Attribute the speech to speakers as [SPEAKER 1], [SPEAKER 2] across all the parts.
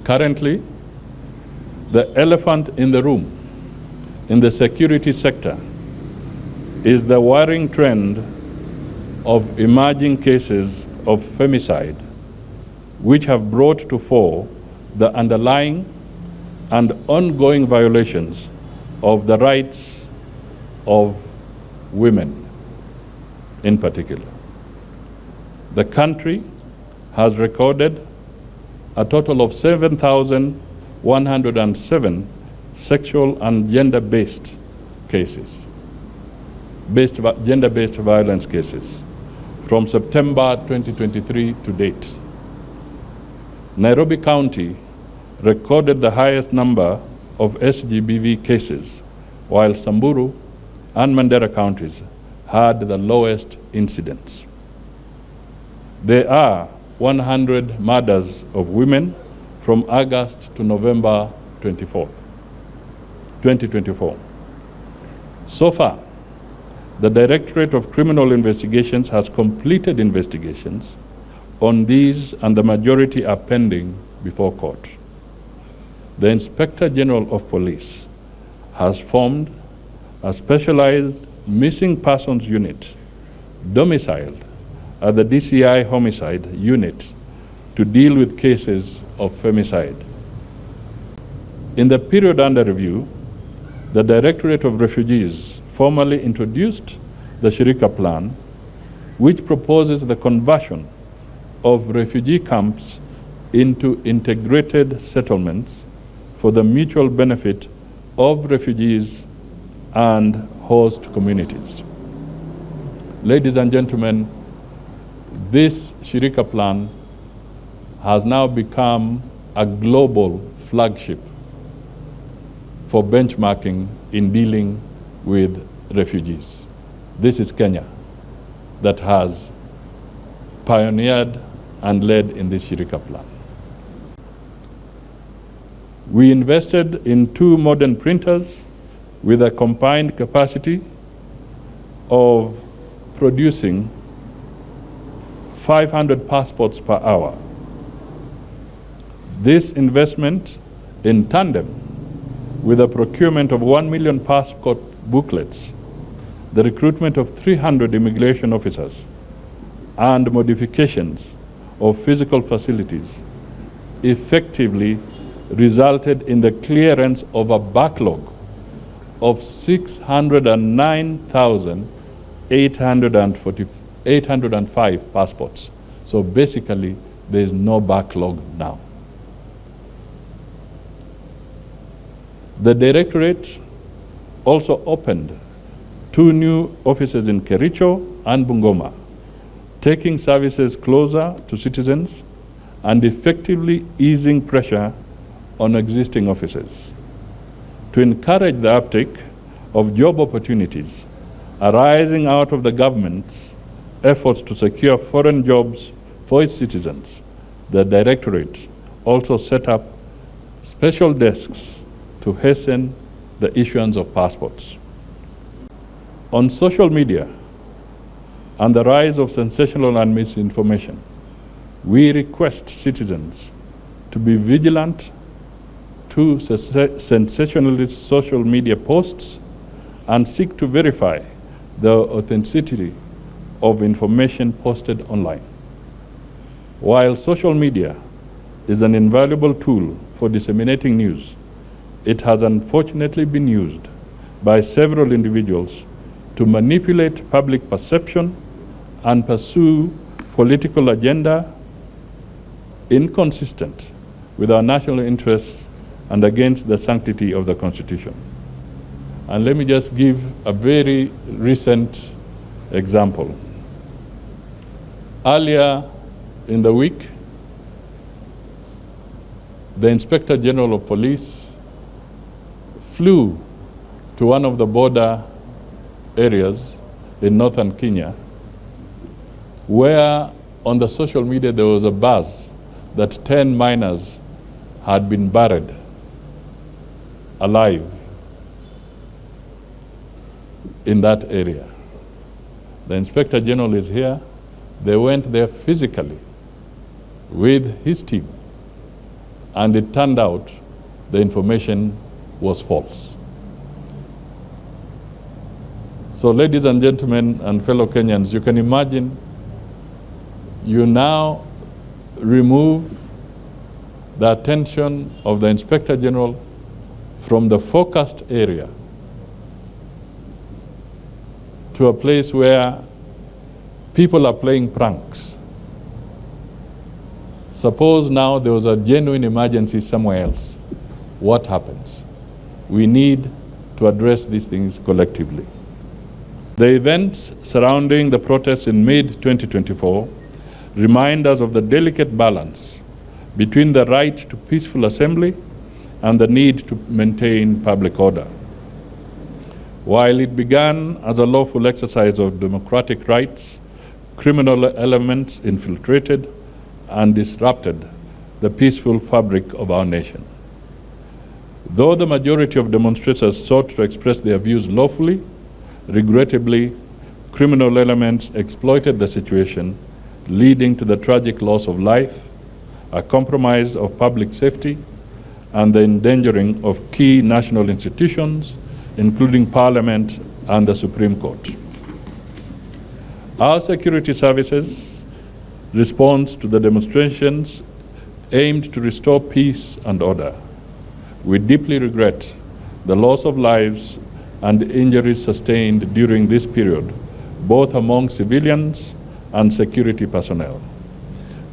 [SPEAKER 1] Currently, the elephant in the room in the security sector is the worrying trend of emerging cases of femicide, which have brought to fore the underlying and ongoing violations of the rights of women in particular. The country has recorded a total of 7,107 sexual and gender-based cases, gender-based violence cases, from September 2023 to date. Nairobi County recorded the highest number of SGBV cases, while Samburu and Mandera counties had the lowest incidence. There are 100 murders of women from August to November 2024. So far, the Directorate of Criminal Investigations has completed investigations on these, and the majority are pending before court. The Inspector General of Police has formed a specialized missing persons unit domiciled at the DCI homicide unit to deal with cases of femicide. In the period under review, the Directorate of Refugees formally introduced the Shirika Plan, which proposes the conversion of refugee camps into integrated settlements for the mutual benefit of refugees and host communities. Ladies and gentlemen, this Shirika Plan has now become a global flagship for benchmarking in dealing with refugees. This is Kenya that has pioneered and led in this Shirika Plan. We invested in 2 modern printers with a combined capacity of producing 500 passports per hour. This investment, in tandem with the procurement of 1 million passport booklets, the recruitment of 300 immigration officers, and modifications of physical facilities, effectively resulted in the clearance of a backlog of 609,805 passports. So basically, there is no backlog now. The Directorate also opened 2 new offices in Kericho and Bungoma, taking services closer to citizens and effectively easing pressure on existing offices. To encourage the uptake of job opportunities arising out of the government's efforts to secure foreign jobs for its citizens, the Directorate also set up special desks to hasten the issuance of passports. On social media and the rise of sensational and misinformation, we request citizens to be vigilant to sensationalist social media posts and seek to verify the authenticity of information posted online. While social media is an invaluable tool for disseminating news, it has unfortunately been used by several individuals to manipulate public perception and pursue political agenda inconsistent with our national interests and against the sanctity of the Constitution. And let me just give a very recent example. Earlier in the week, the Inspector General of Police flew to one of the border areas in northern Kenya, where on the social media there was a buzz that 10 minors had been buried alive in that area. The Inspector General is here. They went there physically with his team and it turned out the information was false. So ladies and gentlemen and fellow Kenyans, you can imagine you now remove the attention of the Inspector General from the focused area to a place where people are playing pranks. Suppose now there was a genuine emergency somewhere else. What happens? We need to address these things collectively. The events surrounding the protests in mid-2024 remind us of the delicate balance between the right to peaceful assembly and the need to maintain public order. While it began as a lawful exercise of democratic rights, criminal elements infiltrated and disrupted the peaceful fabric of our nation. Though the majority of demonstrators sought to express their views lawfully, regrettably, criminal elements exploited the situation, leading to the tragic loss of life, a compromise of public safety, and the endangering of key national institutions, including Parliament and the Supreme Court. Our security services' response to the demonstrations aimed to restore peace and order. We deeply regret the loss of lives and injuries sustained during this period, both among civilians and security personnel.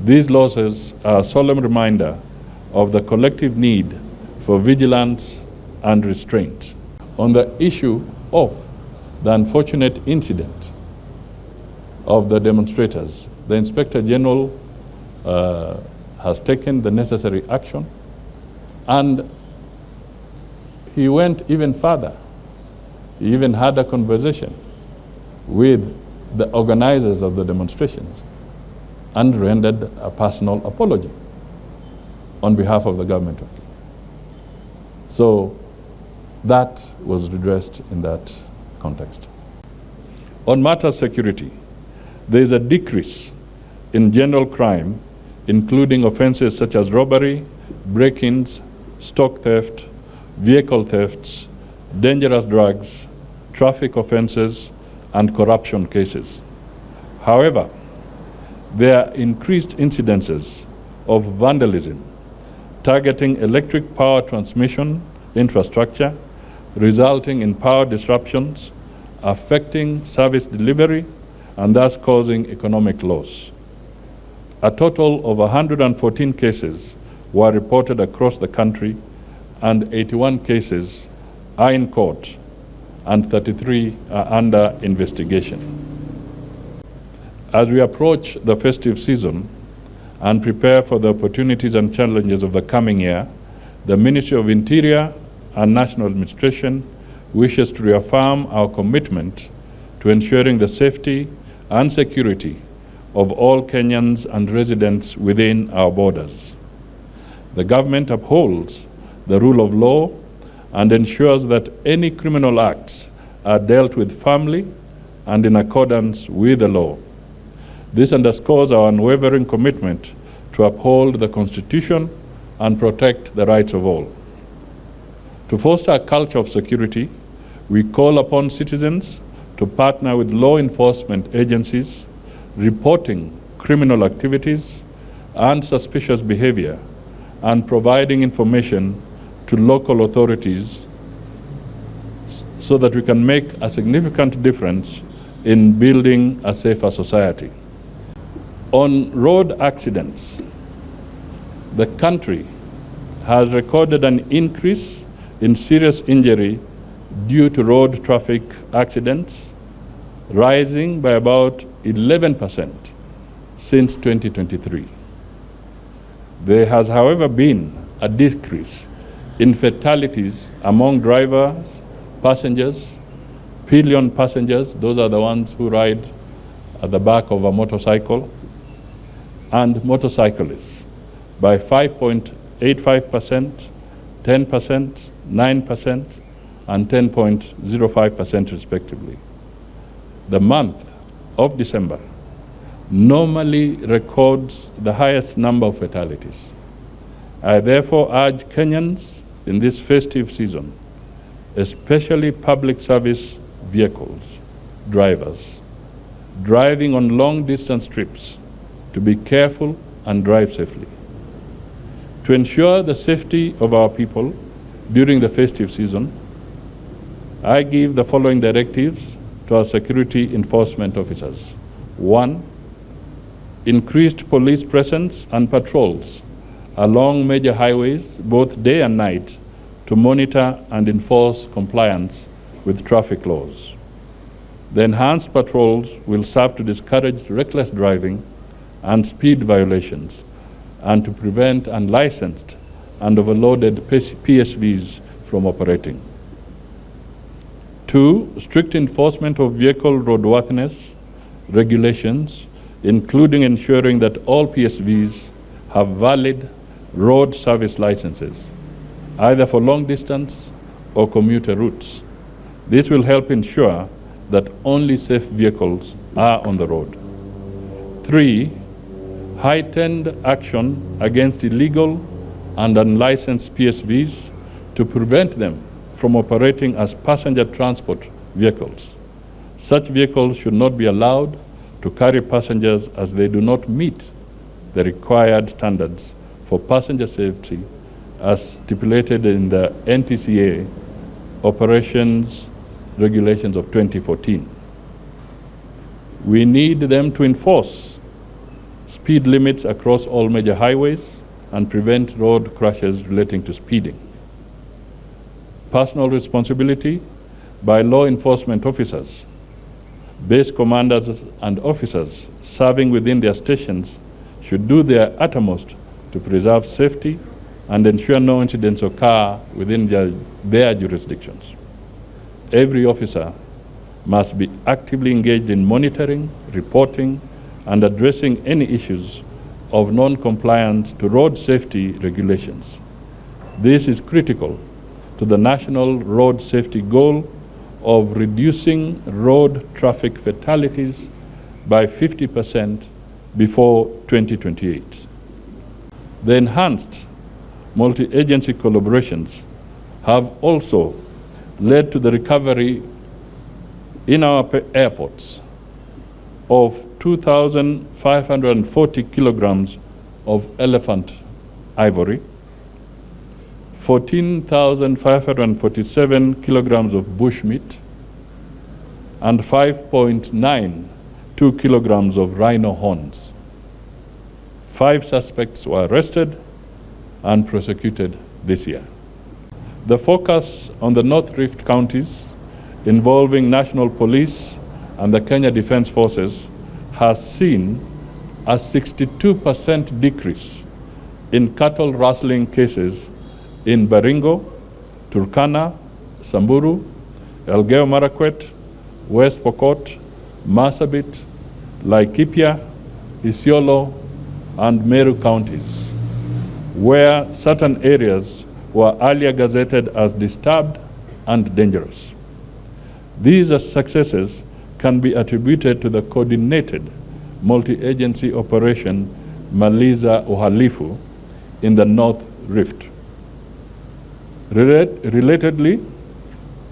[SPEAKER 1] These losses are a solemn reminder of the collective need for vigilance and restraint. On the issue of the unfortunate incident of the demonstrators, the Inspector General has taken the necessary action, and he went even further. He even had a conversation with the organizers of the demonstrations and rendered a personal apology on behalf of the government of Kenya. So that was redressed in that context. On matters security, there is a decrease in general crime, including offenses such as robbery, break-ins, stock theft, vehicle thefts, dangerous drugs, traffic offenses, and corruption cases. However, there are increased incidences of vandalism targeting electric power transmission infrastructure, resulting in power disruptions, affecting service delivery, and thus causing economic loss. A total of 114 cases were reported across the country, and 81 cases are in court, and 33 are under investigation. As we approach the festive season and prepare for the opportunities and challenges of the coming year, the Ministry of Interior and National Administration wishes to reaffirm our commitment to ensuring the safety and security of all Kenyans and residents within our borders. The government upholds the rule of law and ensures that any criminal acts are dealt with firmly and in accordance with the law. This underscores our unwavering commitment to uphold the Constitution and protect the rights of all. To foster a culture of security, we call upon citizens to partner with law enforcement agencies, reporting criminal activities and suspicious behavior, and providing information to local authorities so that we can make a significant difference in building a safer society. On road accidents, the country has recorded an increase in serious injury due to road traffic accidents, rising by about 11% since 2023. There has, however, been a decrease in fatalities among drivers, passengers, pillion passengers, those are the ones who ride at the back of a motorcycle, and motorcyclists by 5.85%, 10%, 9%, and 10.05% respectively. The month of December normally records the highest number of fatalities. I therefore urge Kenyans in this festive season, especially public service vehicles, drivers, driving on long-distance trips, to be careful and drive safely. To ensure the safety of our people during the festive season, I give the following directives to our security enforcement officers. 1, increased police presence and patrols along major highways, both day and night, to monitor and enforce compliance with traffic laws. The enhanced patrols will serve to discourage reckless driving and speed violations, and to prevent unlicensed and overloaded PSVs from operating. 2, strict enforcement of vehicle roadworthiness regulations, including ensuring that all PSVs have valid road service licenses, either for long distance or commuter routes. This will help ensure that only safe vehicles are on the road. 3, heightened action against illegal and unlicensed PSVs to prevent them from operating as passenger transport vehicles. Such vehicles should not be allowed to carry passengers as they do not meet the required standards for passenger safety as stipulated in the NTCA operations regulations of 2014. We need them to enforce speed limits across all major highways and prevent road crashes relating to speeding. Personal responsibility by law enforcement officers, base commanders and officers serving within their stations should do their uttermost to preserve safety and ensure no incidents occur within their jurisdictions. Every officer must be actively engaged in monitoring, reporting, and addressing any issues of non-compliance to road safety regulations. This is critical to the national road safety goal of reducing road traffic fatalities by 50% before 2028. The enhanced multi-agency collaborations have also led to the recovery in our airports of 2,540 kilograms of elephant ivory, 14,547 kilograms of bushmeat, and 5.92 kilograms of rhino horns. 5 suspects were arrested and prosecuted this year. The focus on the North Rift counties involving National Police and the Kenya Defence Forces has seen a 62% decrease in cattle rustling cases in Baringo, Turkana, Samburu, Elgeyo Marakwet, West Pokot, Marsabit, Laikipia, Isiolo, and Meru counties, where certain areas were earlier gazetted as disturbed and dangerous. These successes can be attributed to the coordinated multi-agency operation Maliza Uhalifu in the North Rift. Relatedly,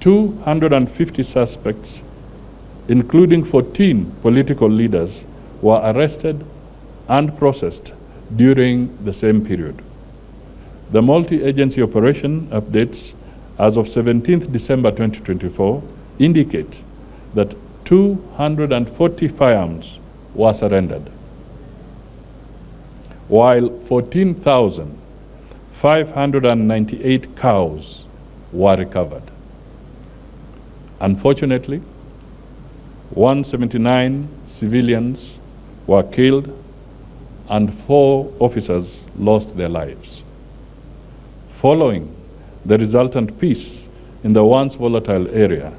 [SPEAKER 1] 250 suspects, including 14 political leaders, were arrested and processed during the same period. The multi-agency operation updates as of 17th December 2024 indicate that 240 firearms were surrendered, while 14,598 cows were recovered. Unfortunately, 179 civilians were killed and 4 officers lost their lives. Following the resultant peace in the once volatile area,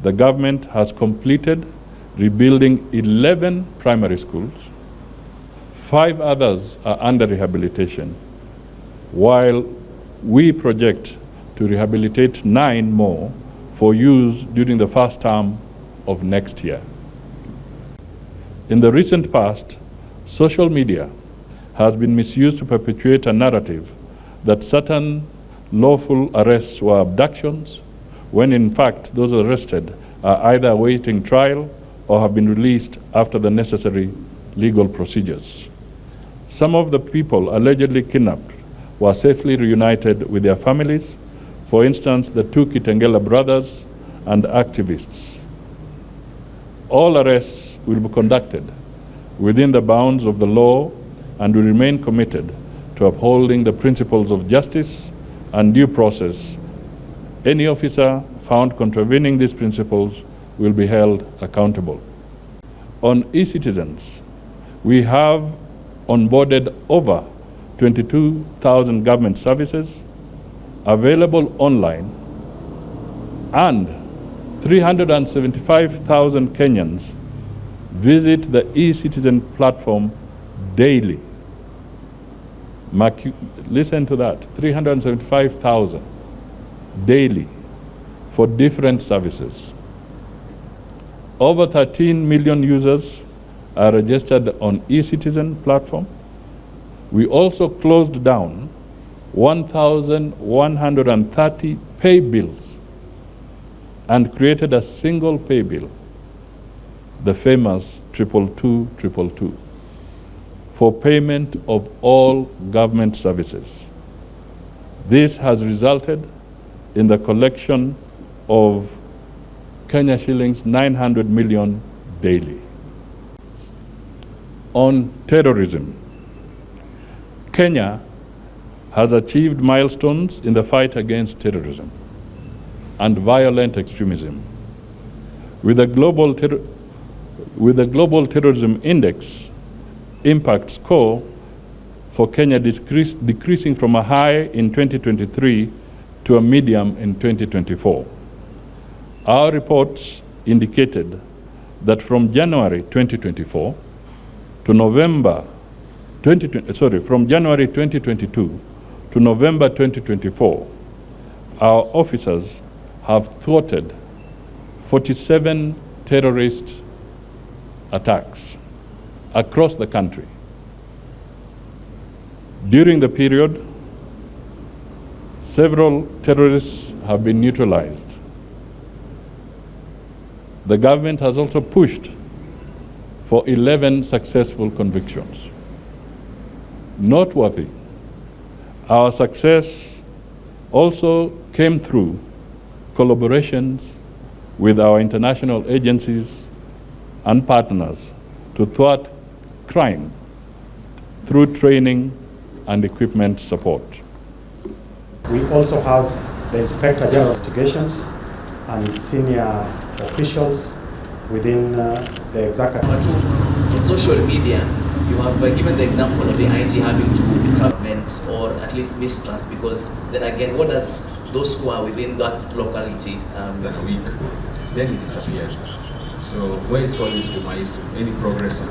[SPEAKER 1] the government has completed rebuilding 11 primary schools. 5 others are under rehabilitation, while we project to rehabilitate 9 more for use during the first term of next year. In the recent past, social media has been misused to perpetuate a narrative that certain lawful arrests were abductions, when in fact those arrested are either awaiting trial or have been released after the necessary legal procedures. Some of the people allegedly kidnapped were safely reunited with their families, for instance, the two Kitengela brothers and activists. All arrests will be conducted within the bounds of the law, and we remain committed to upholding the principles of justice and due process. Any officer found contravening these principles will be held accountable. On e-citizens, we have onboarded over 22,000 government services available online, and 375,000 Kenyans visit the e-citizen platform daily. Listen to that, 375,000 daily for different services. Over 13 million users are registered on e-citizen platform. We also closed down 1,130 pay bills and created a single pay bill, the famous 22222, for payment of all government services. This has resulted in the collection of Kenya shillings 900 million daily. On terrorism, Kenya has achieved milestones in the fight against terrorism and violent extremism. With the Global Terrorism Index impact score for Kenya decreasing from a high in 2023 to a medium in 2024. Our reports indicated that from January 2024 to November from January 2022 to November 2024, our officers have thwarted 47 terrorist attacks across the country. During the period, several terrorists have been neutralized. The government has also pushed for 11 successful convictions. Noteworthy, our success also came through collaborations with our international agencies and partners to thwart crime through training and equipment support.
[SPEAKER 2] We also have the Inspector General Investigations and senior officials within the executive.
[SPEAKER 3] On social media, you have given the example of the IG having to entrapment or at least mistrust, because then again, what does those who are within that locality?
[SPEAKER 4] Than a week, then he disappeared. So where is called this Jumaisu? Any progress on